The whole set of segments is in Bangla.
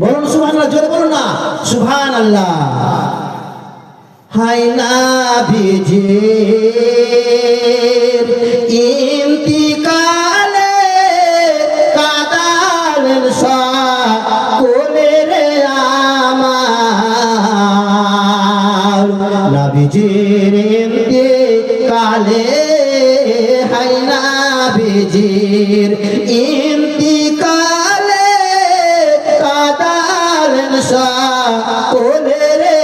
বলুন সুবহানাল্লাহ, জোরে বলুন না সুবহানাল্লাহ। হায় নবীজির ইন্তিকালে কাঁদালেন সকলে রে আমার। নবীজির ইন্তিকালে, হায় নবীজির ইন্তিকালে কাঁদালেন সকলে রে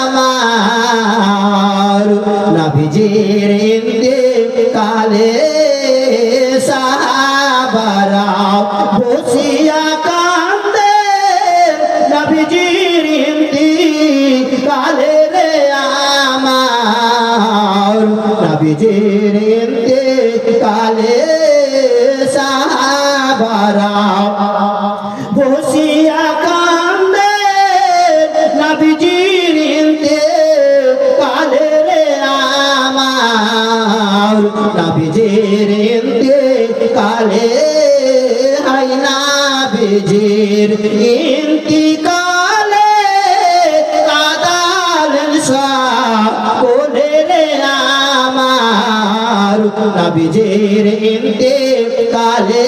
আমার। নবীজির ইন্তিকালে সাহাবারা বসিয়া কান্দে। নবীজির ইন্তিকালে রে আমার। নবীজির ইন্তিকালে সাহাবারা বসিয়া কান্দে। নবীজির ইন্তিকালে রে আমার। নবীজির ইন্তিকালে, হায় নবীজির ইন্তিকালে কাঁদালেন সকলে রে আমার। নবীজির ইন্তিকালে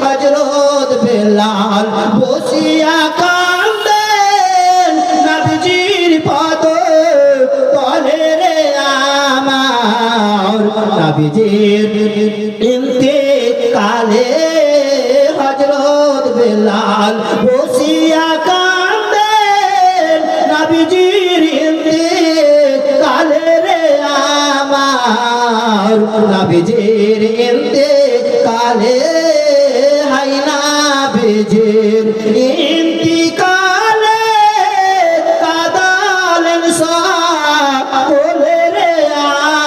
হযরত বেলাল বসিয়া কান্দেন। নবীজির পদ তলে রে আমার। নবীজির ইন্তিকালে হযরত বেলাল বসিয়া কান্দেন। নবীজির ইন্তিকালে রে আমার। নবীজির ইন্তিকালে, হায় নবীজির ইন্তিকালে কাঁদালেন সকলে রে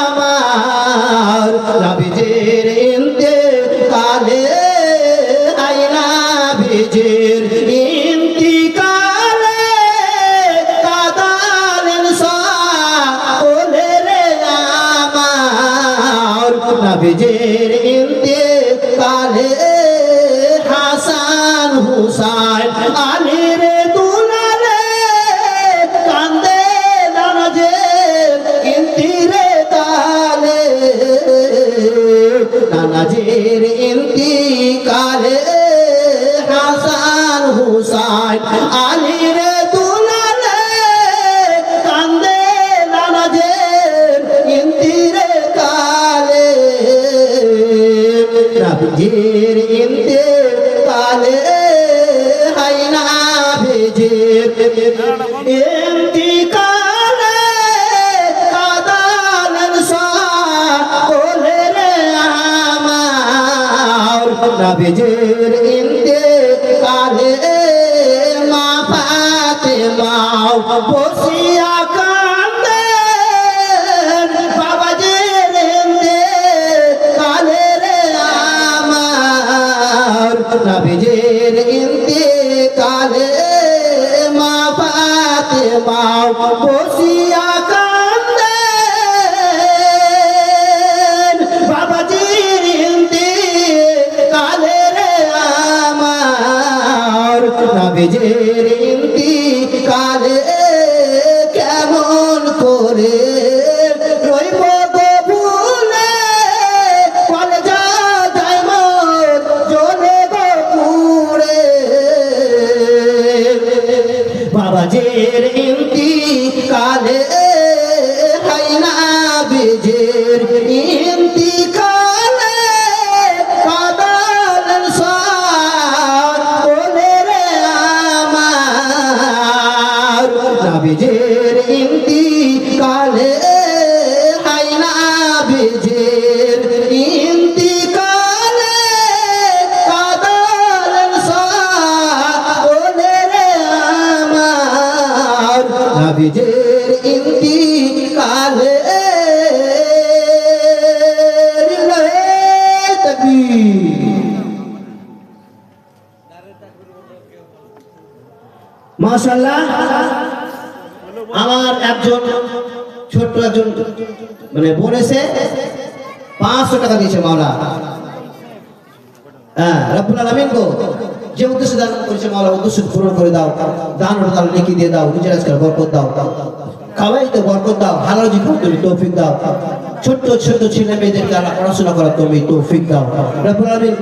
আমার। নবীজির ইন্তিকালে, হায় নবীজির ইন্তিকালে কাঁদালেন সকলে রে আমার। নবীজির ইন্তিকালে হাসান হুসাইন আলীর দুলালে কান্দে নানাজের ইন্তিকালে। নানাজের ইন্তিকালে হাসান হুসাইন আলীর দুলালে কান্দে নানাজের ইন্তিকালে। নবীজির ইন্তিকালে, হায় নবীজির ইন্তিকালে কাঁদালেন সকলে রে আমার। নবীজির ইন্তিকালে মা ফাতেমাও বসিয়া কান্দেন। বাবাজির ইন্তিকালে রে আমার। নবীজির ইন্তিকালে মা ফাতেমাও বসিয়া কান্দেন। বাবাজির ইন্তিকালে রে আমার। নবীজির ইন্তিকালে কেমন করে রইব গো ভুলে, কলেজা যায় মোর জ্বলে গো পুড়ে। বাবাজির ইন্তিকালে, হায় নবীজির ইন্তিকালে কাঁদালেন সকলে রে আমার। নবীজির ইন্তিকালে, হায় নবীজির ইন্তিকালে কাঁদালেন সকলে রে আমার। নবীজির ইন্তিকালে মাশাআল্লাহ। আমার একজন ছোট্ট একজন মানে বোন এসে 500 টাকা দিয়েছে মাওলা। হ্যাঁ, রব্বুল আলামিন গো যে উদ্দেশ্যে দান করেছে মাওলা উদ্দেশ্য পূরণ করে দাও, দান ওটা নেকি দিয়ে দাও, নিজের আজকাল বরকত দাও, খাওয়াইতে বরকত দাও, হালাল জি খাওয়া তুমি তৌফিক দাও, ছোট্ট ছোট ছেলে মেয়েদেরকে আল্লাহ পড়াশোনা করার তুমি তৌফিক দাও রব্বুল আলামিন।